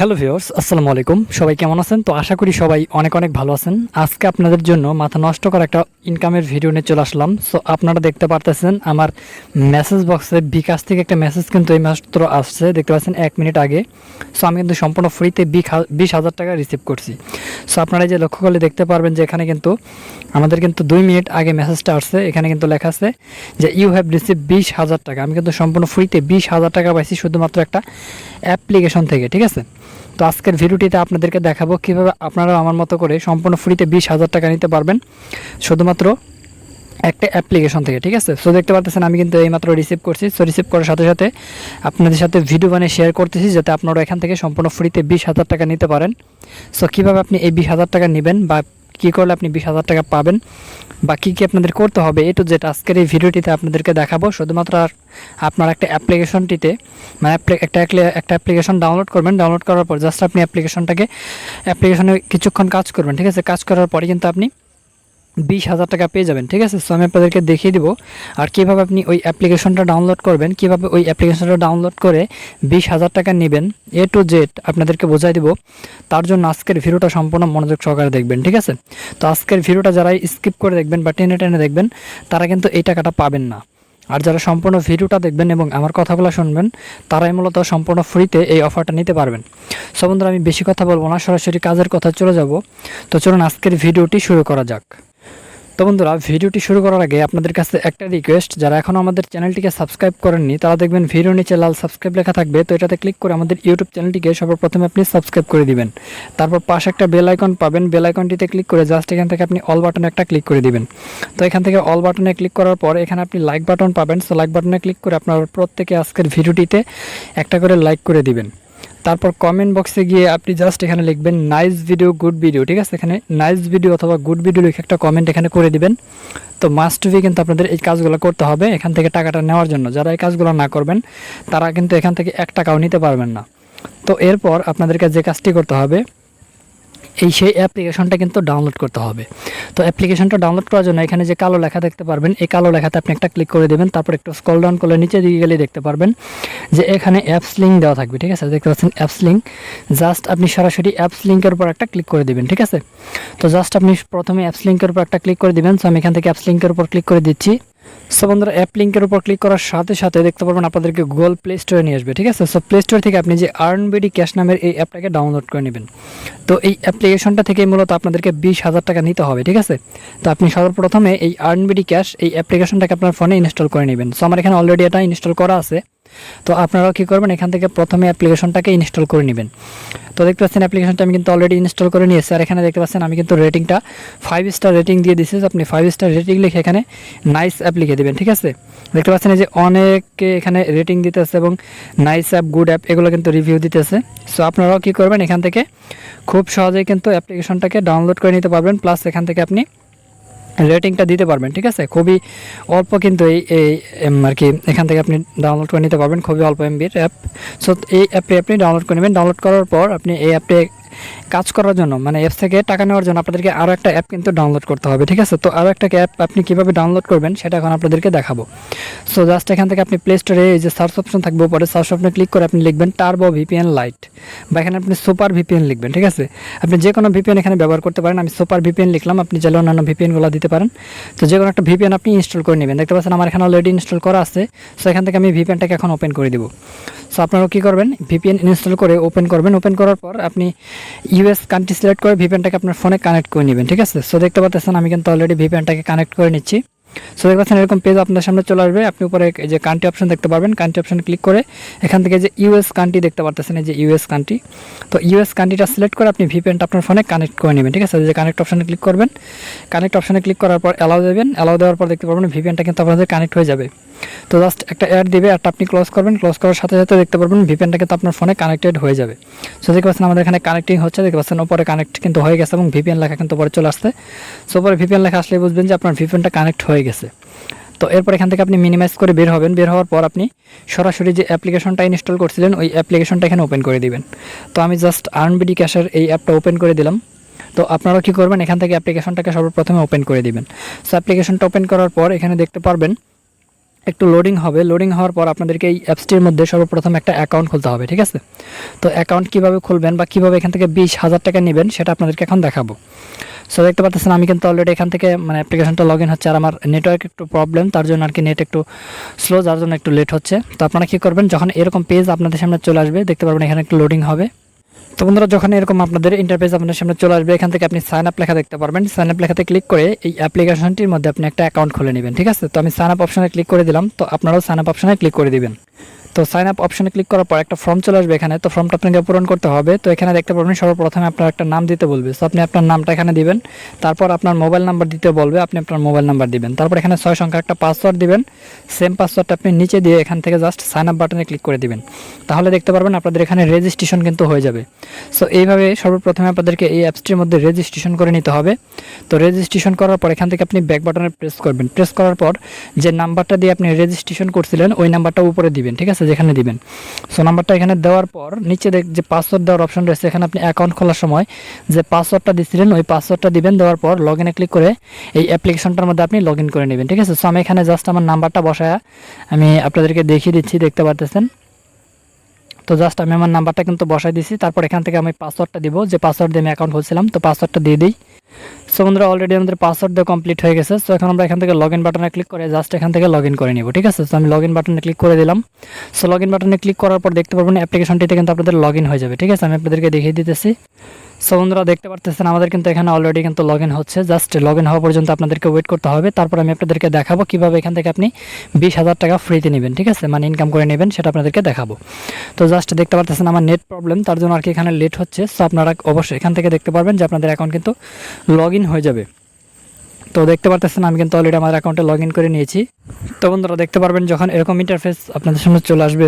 Hello viewers, আসসালামু আলাইকুম। সবাই কেমন আছেন? তো আশা করি সবাই অনেক অনেক ভালো আছেন। আজকে আপনাদের জন্য মাথা নষ্ট করা একটা ইনকামের ভিডিও নিয়ে চলে আসলাম। সো আপনারা দেখতে পারতেছেন আমার মেসেজ বক্সে বিকাশ থেকে একটা মেসেজ কিন্তু এই মাত্র আসছে, দেখতে পাচ্ছেন 1 মিনিট আগে। সো আমি কিন্তু সম্পূর্ণ ফ্রিতে 20,000 টাকা রিসিভ করছি। সো আপনারা যে লক্ষ্য করলে দেখতে পারবেন যে এখানে কিন্তু আমাদের কিন্তু 2 মিনিট আগে মেসেজটা আসছে। এখানে কিন্তু লেখা আছে যে ইউ হ্যাভ রিসিভ 20,000 টাকা। আমি কিন্তু সম্পূর্ণ ফ্রিতে 20,000 টাকা পাইছি শুধুমাত্র একটা অ্যাপ্লিকেশন থেকে, ঠিক আছে? তো আজকের ভিডিওটিতে আপনাদেরকে দেখাবো কীভাবে আপনারা আমার মতো করে সম্পূর্ণ ফ্রিতে 20,000 টাকা নিতে পারবেন শুধুমাত্র একটা অ্যাপ্লিকেশন থেকে, ঠিক আছে? সো দেখতে পাচ্ছেন আমি কিন্তু এইমাত্র রিসিভ করছি। সো রিসিভ করার সাথে সাথে আপনাদের সাথে ভিডিও বানিয়ে শেয়ার করতেছি যাতে আপনারা এখান থেকে সম্পূর্ণ ফ্রিতে 20,000 টাকা নিতে পারেন। সো কীভাবে আপনি এই 20,000 টাকা নেবেন বা কী করলে আপনি 20,000 টাকা পাবেন বা কী আপনাদের করতে হবে, এ টু জেড আজকের এই ভিডিওটিতে আপনাদেরকে দেখাবো। শুধুমাত্র আপনার একটা অ্যাপ্লিকেশনটিতে মানে একটা অ্যাপ্লিকেশন ডাউনলোড করবেন। ডাউনলোড করার পর জাস্ট আপনি অ্যাপ্লিকেশনে কিছুক্ষণ কাজ করবেন, ঠিক আছে? কাজ করার পরে কিন্তু আপনি 20,000 টাকা পেয়ে যাবেন, ঠিক আছে? সো আমি আপনাদেরকে দেখিয়ে দিব আর কীভাবে আপনি ওই অ্যাপ্লিকেশনটা ডাউনলোড করবেন, কীভাবে ওই অ্যাপ্লিকেশনটা ডাউনলোড করে 20,000 টাকা নেবেন, এ টু জেড আপনাদেরকে বোঝাই দিব। তার জন্য আজকের ভিডিওটা সম্পূর্ণ মনোযোগ সহকারে দেখবেন, ঠিক আছে? তো আজকের ভিডিওটা যারা স্কিপ করে দেখবেন বা টেনে টেনে দেখবেন তারা কিন্তু এই টাকাটা পাবেন না। আর যারা সম্পূর্ণ ভিডিওটা দেখবেন এবং আমার কথাগুলো শুনবেন তারাই মূলত সম্পূর্ণ ফ্রিতে এই অফারটা নিতে পারবেন। সো বন্ধুরা, আমি বেশি কথা বলবো না, সরাসরি কাজের কথা চলে যাব। তো চলুন আজকের ভিডিওটি শুরু করা যাক। তো বন্ধুরা, ভিডিওটি শুরু করার আগে আপনাদের কাছে একটা রিকোয়েস্ট, যারা এখনও আমাদের চ্যানেলটিকে সাবস্ক্রাইব করেননি তারা দেখবেন ভিডিওর নিচে লাল সাবস্ক্রাইব লেখা থাকবে। তো এটাতে ক্লিক করে আমাদের ইউটিউব চ্যানেলটিকে সর্বপ্রথমে আপনি সাবস্ক্রাইব করে দিবেন। তারপর পাশে একটা বেল আইকন পাবেন, বেল আইকনটিতে ক্লিক করে জাস্ট এখান থেকে আপনি অল বাটনে একটা ক্লিক করে দিবেন। তো এখান থেকে অল বাটনে ক্লিক করার পর এখানে আপনি লাইক বাটন পাবেন। সো লাইক বাটনে ক্লিক করে আপনার প্রত্যেকে আজকের ভিডিওটিতে একটা করে লাইক করে দিবেন। তারপর কমেন্ট বক্সে গিয়ে আপনি জাস্ট এখানে লিখবেন নাইস ভিডিও, গুড ভিডিও, ঠিক আছে? এখানে নাইস ভিডিও অথবা গুড ভিডিও লিখে একটা কমেন্ট এখানে করে দিবেন। তো মাস্ট বি কিন্তু আপনাদের এই কাজগুলো করতে হবে এখান থেকে টাকাটা নেওয়ার জন্য। যারা এই কাজগুলো না করবেন তারা কিন্তু এখান থেকে 1 টাকাও নিতে পারবেন না। তো এরপর আপনাদেরকে যে কাজটি করতে হবে, সেই অ্যাপ্লিকেশনটা কিন্তু ডাউনলোড করতে হবে। তো অ্যাপ্লিকেশনটা ডাউনলোড করার জন্য এখানে যে কালো লেখা দেখতে পারবেন, এই কালো লেখাতে আপনি একটা ক্লিক করে দেবেন। তারপর একটু স্ক্রল ডাউন করলে নিচে দিকে গেলে দেখতে পারবেন যে এখানে অ্যাপস লিঙ্ক দেওয়া থাকবে, ঠিক আছে? দেখতে পাচ্ছেন অ্যাপস লিঙ্ক। জাস্ট আপনি সরাসরি অ্যাপস লিঙ্কের উপর একটা ক্লিক করে দেবেন, ঠিক আছে? তো জাস্ট আপনি প্রথমে অ্যাপস লিঙ্কের উপর একটা ক্লিক করে দেবেন। সো আমি এখান থেকে অ্যাপস লিঙ্কের উপর ক্লিক করে দিচ্ছি। সো বন্ধুরা, অ্যাপ লিঙ্কের উপর ক্লিক করার সাথে সাথে দেখতে পারবেন আপনাদেরকে গুগল প্লে স্টোরে নিয়ে আসবে, ঠিক আছে? সো প্লে স্টোর থেকে আপনি যে আর্নবিডি ক্যাশ নামের এই অ্যাপটাকে ডাউনলোড করে নেবেন। তো এই অ্যাপ্লিকেশনটা থেকে মূলত আপনাদেরকে 20,000 টাকা নিতে হবে, ঠিক আছে? তো আপনি সর্বপ্রথমে এই আর্নবিডি ক্যাশ এই অ্যাপ্লিকেশনটাকে আপনার ফোনে ইনস্টল করে নেবেন। সো আমার এখানে অলরেডি এটা ইনস্টল করা আছে। তো আপনারাও কী করবেন, এখান থেকে প্রথমে অ্যাপ্লিকেশনটাকে ইনস্টল করে নেবেন। তো দেখতে পাচ্ছেন অ্যাপ্লিকেশনটা আমি কিন্তু অলরেডি ইনস্টল করে নিয়েছি। আর এখানে দেখতে পাচ্ছেন আমি কিন্তু রেটিংটা 5 স্টার রেটিং দিয়ে দিচ্ছি। আপনি 5 স্টার রেটিং লিখে এখানে নাইস অ্যাপ লিখে দেবেন, ঠিক আছে? দেখতে পাচ্ছেন এই যে অনেকে এখানে রেটিং দিতেছে এবং নাইস অ্যাপ, গুড অ্যাপ এগুলো কিন্তু রিভিউ দিতেছে। সো আপনারাও কী করবেন, এখান থেকে খুব সহজেই কিন্তু অ্যাপ্লিকেশনটাকে ডাউনলোড করে নিতে পারবেন, প্লাস এখান থেকে আপনি রেটিংটা দিতে পারবেন, ঠিক আছে? খুবই অল্প কিন্তু এই আর কি এখান থেকে আপনি ডাউনলোড করে নিতে পারবেন, খুবই অল্প এমবির অ্যাপ। সো এই অ্যাপে আপনি ডাউনলোড করে নেবেন। ডাউনলোড করার পর আপনি এই অ্যাপে কাজ করার জন্য মানে অ্যাপস থেকে টাকা নেওয়ার জন্য আপনাদেরকে আরও একটা অ্যাপ কিন্তু ডাউনলোড করতে হবে, ঠিক আছে? তো আরও একটা অ্যাপ আপনি কীভাবে ডাউনলোড করবেন সেটা এখন আপনাদেরকে দেখাবো। সো জাস্ট এখান থেকে আপনি প্লে স্টোরে এই যে সার্চ অপশন থাকবে উপরে, সার্চ অপশনে ক্লিক করে আপনি লিখবেন টার্বো ভিপিএন লাইট, বা এখানে আপনি সুপার ভিপিএন লিখবেন, ঠিক আছে? আপনি যে কোনো ভিপিএন এখানে ব্যবহার করতে পারেন। আমি সুপার ভিপিএন লিখলাম, আপনি চাইলে অন্যান্য ভিপিএনগুলো দিতে পারেন। তো যে কোনো একটা ভিপিএন আপনি ইনস্টল করে নেবেন। দেখতে পাচ্ছেন আমার এখানে অলরেডি ইনস্টল করা আছে। সো এখান থেকে আমি ভিপিএনটাকে এখন ওপেন করে দেবো। সো আপনারাও কী করবেন, ভিপিএন ইনস্টল করে ওপেন করবেন। ওপেন করার পর আপনি ইউএস কান্ট্রি সিলেক্ট করে ভিপিএনটাকে আপনার ফোনে কানেক্ট করে নেবেন, ঠিক আছে? সো দেখতে পাচ্ছেন আমি কিন্তু অলরেডি ভিপিএনটাকে কানেক্ট করে নিচ্ছি। সো দেখতে পাচ্ছেন এরকম পেজ আপনার সামনে চলে আসবে। আপনি উপরে এই যে কান্ট্রি অপশন দেখতে পারবেন, কান্ট্রি অপশনে ক্লিক করে এখান থেকে যে ইউএস কান্ট্রি দেখতে পাচ্ছেন, এই যে ইউএস কান্ট্রি। তো ইউএস কান্ট্রিটা সিলেক্ট করে আপনি ভিপিএনটা আপনার ফোনে কানেক্ট করে নেবেন, ঠিক আছে? যে কানেক্ট অপশনে ক্লিক করবেন। কানেক্ট অপশনে ক্লিক করার পর অ্যালাউ দেবেন। অ্যালাউ দেওয়ার পর দেখতে পারবেন ভিপিএনটা কিন্তু আপনাদের কানেক্ট হয়ে যাবে। তো জাস্ট একটা অ্যাড দিবে, অ্যাডটা আপনি ক্লোজ করবেন। ক্লোজ করার সাথে সাথে দেখতে পারবেন ভিপিএনটা কিন্তু আপনার ফোনে কানেক্টেড হয়ে যাবে। সো দেখতে পাচ্ছেন আমাদের এখানে কানেক্টিং হচ্ছে, দেখতে পাচ্ছেন উপরে কানেক্ট কিন্তু হয়ে গেছে এবং ভিপিএন লেখা কিন্তু উপরে চলে আসছে। সো উপরে ভিপিএন লেখা আসলে বুঝবেন যে আপনার ভিপিএনটা কানেক্ট হয়ে গেছে। তো এরপর এখান থেকে আপনি মিনিমাইজ করে বের হবেন। বের হওয়ার পর আপনি সরাসরি যে অ্যাপ্লিকেশনটা ইনস্টল করছিলেন ওই অ্যাপ্লিকেশনটা এখানে ওপেন করে দিবেন। তো আমি জাস্ট আর্নবিডি ক্যাশের এই অ্যাপটা ওপেন করে দিলাম। তো আপনারাও কী করবেন, এখান থেকে অ্যাপ্লিকেশনটাকে সর্বপ্রথমে ওপেন করে দিবেন। সো অ্যাপ্লিকেশনটা ওপেন করার পর এখানে দেখতে পারবেন একটু লোডিং হবে। লোডিং হওয়ার পর আপনাদেরকে এই অ্যাপসটির মধ্যে সর্বপ্রথম একটা অ্যাকাউন্ট খুলতে হবে, ঠিক আছে? তো অ্যাকাউন্ট কীভাবে খুলবেন বা কীভাবে এখান থেকে 20,000 টাকা নেবেন সেটা আপনাদেরকে এখন দেখাবো। সো দেখতে পাচ্ছেন আমি কিন্তু অলরেডি এখান থেকে মানে অ্যাপ্লিকেশনটা লগ ইন হচ্ছে, আর আমার নেটওয়ার্ক একটু প্রবলেম, তার জন্য আর কি নেট একটু স্লো, যার জন্য একটু লেট হচ্ছে। তো আপনারা কী করবেন, যখন এরকম পেজ আপনাদের সামনে চলে আসবে, দেখতে পারবেন এখানে একটু লোডিং হবে। তো বন্ধুরা, যখন এরকম আপনাদের ইন্টারফেস আপনাদের সামনে চলে আসবে, এখান থেকে আপনি সাইন আপ লেখা দেখতে পারবেন। সাইন আপ লেখাতে ক্লিক করে এই অ্যাপ্লিকেশনটির মধ্যে আপনি একটা অ্যাকাউন্ট খুলে নেবেন, ঠিক আছে? তো আমি সাইন আপ অপশনে ক্লিক করে দিলাম, তো আপনারাও সাইন আপ অপশনে ক্লিক করে দিবেন। তো সাইন আপ অপশনে ক্লিক করার পর একটা ফর্ম চলে আসবে এখানে, তো ফর্মটা আপনাকে পূরণ করতে হবে। তো এখানে দেখতে পারবেন সর্বপ্রথমে আপনার একটা নাম দিতে বলবে, সো আপনি আপনার নামটা এখানে দিবেন। তারপর আপনার মোবাইল নাম্বার দিতে বলবে, আপনি আপনার মোবাইল নাম্বার দিবেন। তারপর এখানে 6 সংখ্যার একটা পাসওয়ার্ড দিবেন। সেম পাসওয়ার্ডটা আপনি নিচে দিয়ে এখান থেকে জাস্ট সাইন আপ বাটনে ক্লিক করে দিবেন। তাহলে দেখতে পারবেন আপনাদের এখানে রেজিস্ট্রেশন কিন্তু হয়ে যাবে। সো এইভাবে সর্বপ্রথমে আপনাদেরকে এই অ্যাপসটির মধ্যে রেজিস্ট্রেশন করে নিতে হবে। তো রেজিস্ট্রেশন করার পর এখান থেকে আপনি ব্যাক বাটনে প্রেস করবেন। প্রেস করার পর যে নাম্বারটা দিয়ে আপনি রেজিস্ট্রেশন করছিলেন ওই নাম্বারটা উপরে দিবেন, ঠিক আছে? যেখানে দিবেন। সো নাম্বারটা এখানে দেওয়ার পর নিচে যে পাসওয়ার্ড দেওয়ার অপশন রয়েছে, এখানে আপনি অ্যাকাউন্ট খোলার সময় যে পাসওয়ার্ডটা দিয়েছিলেন ওই পাসওয়ার্ডটা দিবেন। দেওয়ার পর লগ ইনে ক্লিক করে এই অ্যাপ্লিকেশনটার মধ্যে আপনি লগ ইন করে নেবেন, ঠিক আছে? সো আমি এখানে জাস্ট আমার নাম্বারটা বসায় আমি আপনাদেরকে দেখিয়ে দিচ্ছি, দেখতে পারতেছেন। তো জাস্ট আমি আমার নাম্বারটা কিন্তু বসাই দিয়েছি। তারপর এখান থেকে আমি পাসওয়ার্ডটা দিব, যে পাসওয়ার্ড দিয়ে আমি অ্যাকাউন্ট খুলছিলাম, তো পাসওয়ার্ডটা দিয়ে দিই। সো বন্ধুরা, অলরেডি আমাদের পাসওয়ার্ড দিয়ে কমপ্লিট হয়ে গেছে। সো এখন আমরা এখান থেকে লগ ইন বাটনে ক্লিক করে জাস্ট এখান থেকে লগ ইন করে নিব, ঠিক আছে? সো আমি লগ ইন বাটনে ক্লিক করে দিলাম। সো লগ ইন বাটনে ক্লিক করার পর দেখতে পারবেন অ্যাপ্লিকেশনটিতে কিন্তু আপনাদের লগ ইন হয়ে যাবে, ঠিক আছে? আমি আপনাদেরকে দেখিয়ে দিতেছি। সো বন্ধুরা, দেখতে পারতেছেন আমাদের কিন্তু এখানে অলরেডি কিন্তু লগ ইন হচ্ছে। জাস্ট লগ ইন হওয়া পর্যন্ত আপনাদেরকে ওয়েট করতে হবে। তারপর আমি আপনাদেরকে দেখাবো কীভাবে এখান থেকে আপনি 20,000 টাকা ফ্রিতে নেবেন, ঠিক আছে? মানে ইনকাম করে নেবেন, সেটা আপনাদেরকে দেখাবো। তো জাস্ট দেখতে পারতেছেন আমার নেট প্রবলেম, তার জন্য আর কি এখানে লেট হচ্ছে। সো আপনারা অবশ্যই এখান থেকে দেখতে পারবেন যে আপনাদের অ্যাকাউন্ট কিন্তু লগ ইন হয়ে যাবে। তো দেখতে পারতেছেন আমি কিন্তু অলরেডি আমার অ্যাকাউন্টে লগ ইন করে নিয়েছি। তো বন্ধুরা, দেখতে পারবেন যখন এরকম ইন্টারফেস আপনাদের সামনে চলে আসবে।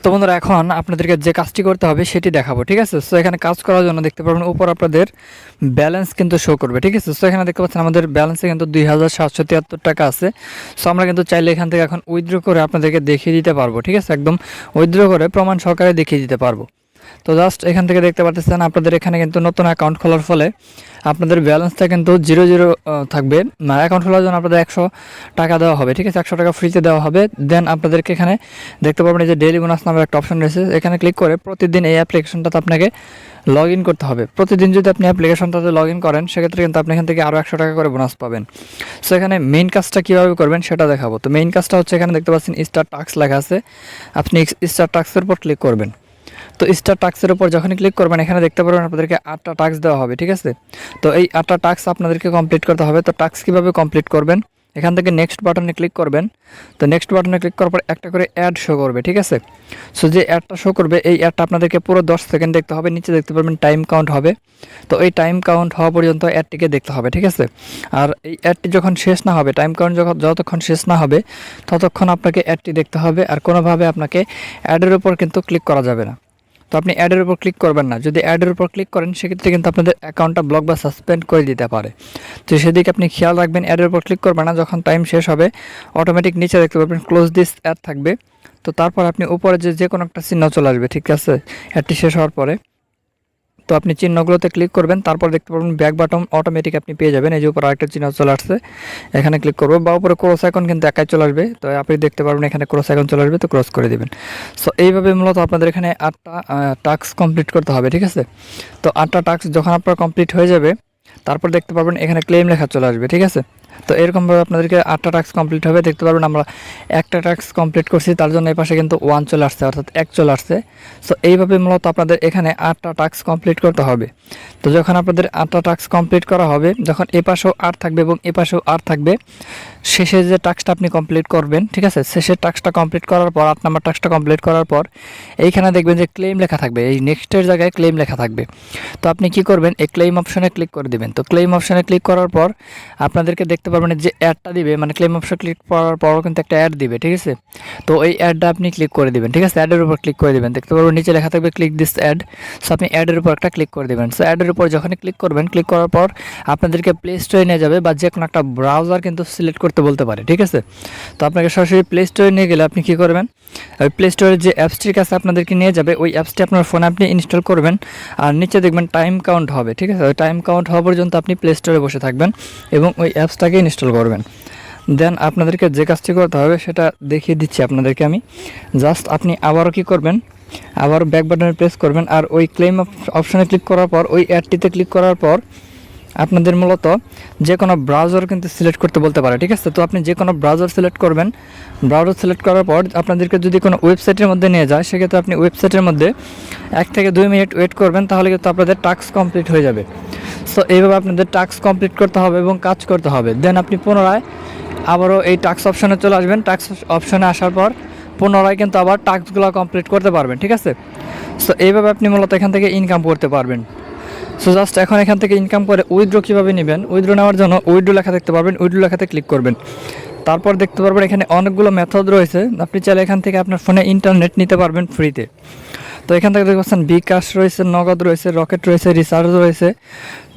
তো বন্ধুরা, এখন আপনাদেরকে যে কাজটি করতে হবে সেটি দেখাবো, ঠিক আছে? সো এখানে কাজ করার জন্য দেখতে পারবেন উপর আপনাদের ব্যালেন্স কিন্তু শো করবে, ঠিক আছে? সো এখানে দেখতে পাচ্ছেন আমাদের ব্যালেন্সে কিন্তু 2,773 টাকা আছে। সো আমরা কিন্তু চাইলে এখান থেকে এখন উইথড্র করে আপনাদেরকে দেখিয়ে দিতে পারবো, ঠিক আছে? একদম উইথড্র করে প্রমাণ সহকারে দেখিয়ে দিতে পারবো। তো জাস্ট এখান থেকে দেখতে পাচ্ছেন আপনাদের এখানে কিন্তু নতুন অ্যাকাউন্ট খোলার ফলে আপনাদের ব্যালেন্সটা কিন্তু 0 থাকবে। অ্যাকাউন্ট খোলার জন্য আপনাদের 100 টাকা দেওয়া হবে, ঠিক আছে? 100 টাকা ফ্রিতে দেওয়া হবে। দেন আপনাদেরকে এখানে দেখতে পাবেন যে ডেইলি বোনাস নামের একটা অপশন রয়েছে, এখানে ক্লিক করে প্রতিদিন এই অ্যাপ্লিকেশনটাতে আপনাকে লগ ইন করতে হবে। প্রতিদিন যদি আপনি অ্যাপ্লিকেশনটাতে লগ ইন করেন সেক্ষেত্রে কিন্তু আপনি এখান থেকে আরও 100 টাকা করে বোনাস পাবেন। সো এখানে মেইন কাজটা কীভাবে করবেন সেটা দেখাবো। তো মেইন কাজটা হচ্ছে এখানে দেখতে পাচ্ছেন স্টার টাস্ক লেখা আছে, আপনি স্টার টাস্কের উপর ক্লিক করবেন। তো স্টার টাস্কের উপর যখনই ক্লিক করবেন এখানে দেখতে পারবেন আপনাদেরকে 8টা টাস্ক দেওয়া হবে, ঠিক আছে? তো এই 8টা টাস্ক আপনাদেরকে কমপ্লিট করতে হবে। তো টাস্ক কীভাবে কমপ্লিট করবেন, এখান থেকে নেক্সট বাটনে ক্লিক করবেন। তো নেক্সট বাটনে ক্লিক করার পর একটা করে অ্যাড শো করবে, ঠিক আছে? সো যে অ্যাডটা শো করবে এই অ্যাডটা আপনাদেরকে পুরো 10 সেকেন্ড দেখতে হবে। নিচে দেখতে পারবেন টাইম কাউন্ট হবে। তো এই টাইম কাউন্ট হওয়া পর্যন্ত অ্যাডটিকে দেখতে হবে, ঠিক আছে? আর এই অ্যাডটি যখন শেষ না হবে, টাইম কাউন্ট যতক্ষণ শেষ না হবে ততক্ষণ আপনাকে অ্যাডটি দেখতে হবে। আর কোনোভাবে আপনাকে অ্যাডের উপর কিন্তু ক্লিক করা যাবে না। তো আপনি অ্যাডের উপর ক্লিক করবেন না। যদি অ্যাডের উপর ক্লিক করেন সেক্ষেত্রে কিন্তু আপনাদের অ্যাকাউন্টটা ব্লক বা সাসপেন্ড করে দিতে পারে। তো সেদিকে আপনি খেয়াল রাখবেন, অ্যাডের উপর ক্লিক করবেন না। যখন টাইম শেষ হবে অটোমেটিক নিচে দেখতে পাবেন ক্লোজ দিস অ্যাড থাকবে। তো তারপর আপনি উপরে যে কোনো একটা চিহ্ন চলে আসবে, ঠিক আছে? অ্যাডটি শেষ হওয়ার পরে তো আপনি চিহ্নগুলোতে ক্লিক করবেন। তারপর দেখতে পাবেন ব্যাক বাটন অটোমেটিক আপনি পেয়ে যাবেন। এই যে উপর আরেকটা চিহ্ন চলে আসছে, এখানে ক্লিক করবো বা উপরে ক্রস আইকন কিন্তু একাই চলে আসবে। তো আপনি দেখতে পারবেন এখানে ক্রস আইকন চলে আসবে, তো ক্রস করে দিবেন। সো এইভাবে মূলত আপনাদের এখানে 8টা টাস্ক কমপ্লিট করতে হবে, ঠিক আছে? তো 8টা টাস্ক যখন আপনার কমপ্লিট হয়ে যাবে তারপর দেখতে পারবেন এখানে ক্লেম লেখা চলে আসবে, ঠিক আছে? তো এরকমভাবে আপনাদেরকে 8টা টাস্ক কমপ্লিট হবে। দেখতে পারবেন আমরা একটা টাস্ক কমপ্লিট করছি, তার জন্য এই পাশে কিন্তু 1 চলে আসছে, অর্থাৎ 1 চলে আসছে। সো এইভাবে মূলত আপনাদের এখানে 8টা টাস্ক কমপ্লিট করতে হবে। তো যখন আপনাদের 8টা টাস্ক কমপ্লিট করা হবে, যখন এ পাশেও 8 থাকবে এবং এ পাশেও 8 থাকবে, শেষে যে টাস্কটা আপনি কমপ্লিট করবেন, ঠিক আছে? শেষের টাস্কটা কমপ্লিট করার পর 8 নাম্বার টাস্কটা কমপ্লিট করার পর এইখানে দেখবেন যে ক্লেম লেখা থাকবে, এই নেক্সটের জায়গায় ক্লেম লেখা থাকবে। তো আপনি কি করবেন, এই ক্লেম অপশনে ক্লিক করে দিবেন। তো ক্লেম অপশনে ক্লিক করার পর আপনাদেরকে দেখতে পারবেন যে অ্যাডটা দিবে, মানে ক্লেম অপশন ক্লিক করার পরও কিন্তু একটা অ্যাড দিবে, ঠিক আছে? তো এই অ্যাডটা আপনি ক্লিক করে দিবেন, ঠিক আছে? অ্যাডের উপর ক্লিক করে দিবেন। দেখতে পারবেন নিচে লেখা থাকবে ক্লিক দিস অ্যাড। সো আপনি অ্যাডের উপর একটা ক্লিক করে দিবেন। সো অ্যাডের উপর যখনই ক্লিক করবেন, ক্লিক করার পর আপনাদেরকে প্লে স্টোরে নিয়ে যাবে বা যে কোনো একটা ব্রাউজার কিন্তু সিলেক্ট করতে বলতে পারে, ঠিক আছে? তো আপনাকে সরাসরি প্লে স্টোরে নিয়ে গেলে আপনি কী করবেন, ওই প্লে স্টোরের যে অ্যাপসটির কাছে আপনাদেরকে নিয়ে যাবে, ওই অ্যাপসটি আপনার ফোনে আপনি ইনস্টল করবেন। আর নিচে দেখবেন টাইম কাউন্ট হবে, ঠিক আছে? ওই টাইম কাউন্ট হওয়া পর্যন্ত আপনি প্লে স্টোরে বসে থাকবেন এবং ওই অ্যাপসটাকে ইনস্টল করবেন। দেন আপনাদেরকে যে কাজটি করতে হবে সেটা দেখিয়ে দিচ্ছি আপনাদেরকে আমি। জাস্ট আপনি আবারও কী করবেন, আবার ব্যাক বাটনে প্রেস করবেন, আর ওই ক্লেম অপশানে ক্লিক করার পর ওই অ্যাডটিতে ক্লিক করার পর আপনাদের মূলত যে কোনো ব্রাউজার কিন্তু সিলেক্ট করতে বলতে পারে, ঠিক আছে। তো আপনি যে কোনো ব্রাউজার সিলেক্ট করবেন। ব্রাউজার সিলেক্ট করার পর আপনাদেরকে যদি কোনো ওয়েবসাইটের মধ্যে নিয়ে যায়, সেক্ষেত্রে আপনি ওয়েবসাইটের মধ্যে 1 থেকে 2 মিনিট ওয়েট করবেন, তাহলে কিন্তু আপনাদের টাস্ক কমপ্লিট হয়ে যাবে। সো এইভাবে আপনাদের টাস্ক কমপ্লিট করতে হবে এবং কাজ করতে হবে। দেন আপনি পুনরায় আবারও এই টাস্ক অপশানে চলে আসবেন। টাস্ক অপশানে আসার পর পুনরায় কিন্তু আবার টাস্কগুলো কমপ্লিট করতে পারবেন, ঠিক আছে। সো এইভাবে আপনি মূলত এখান থেকে ইনকাম করতে পারবেন। সো জাস্ট এখন এখান থেকে ইনকাম করে উইথড্র কীভাবে নেবেন, উইথড্র নেওয়ার জন্য উইথড্র লেখা দেখতে পারবেন, উইথড্র লেখাতে ক্লিক করবেন। তারপর দেখতে পারবেন এখানে অনেকগুলো মেথড রয়েছে, আপনি চাইলে এখান থেকে আপনার ফোনে ইন্টারনেট নিতে পারবেন ফ্রিতে। তো এখান থেকে দেখতে পাচ্ছেন বিকাশ রয়েছে, নগদ রয়েছে, রকেট রয়েছে, রিচার্জ রয়েছে।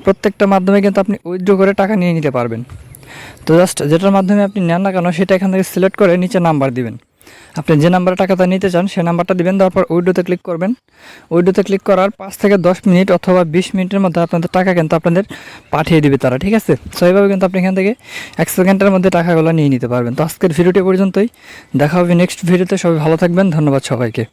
প্রত্যেকটা মাধ্যমে কিন্তু আপনি উইথড্র করে টাকা নিয়ে নিতে পারবেন। তো জাস্ট যেটার মাধ্যমে আপনি নেন না কেন সেটা এখান থেকে সিলেক্ট করে নিচে নাম্বার দিবেন। আপনি যে নাম্বারে টাকাটা নিতে চান সেই নাম্বারটা দিবেন, তারপর উইথড্রোতে ক্লিক করবেন। উইথড্রোতে ক্লিক করার 5 থেকে 10 মিনিট অথবা 20 মিনিটের মধ্যে আপনাদের টাকা কিন্তু আপনাদের পাঠিয়ে দিবে তারা, ঠিক আছে। সো এইভাবে কিন্তু আপনি এখান থেকে 1 সেকেন্ডের মধ্যে টাকাগুলো নিয়ে নিতে পারবেন। তো আজকের ভিডিওটি পর্যন্তই, দেখা হবে নেক্সট ভিডিওতে। সবাই ভালো থাকবেন, ধন্যবাদ সবাইকে।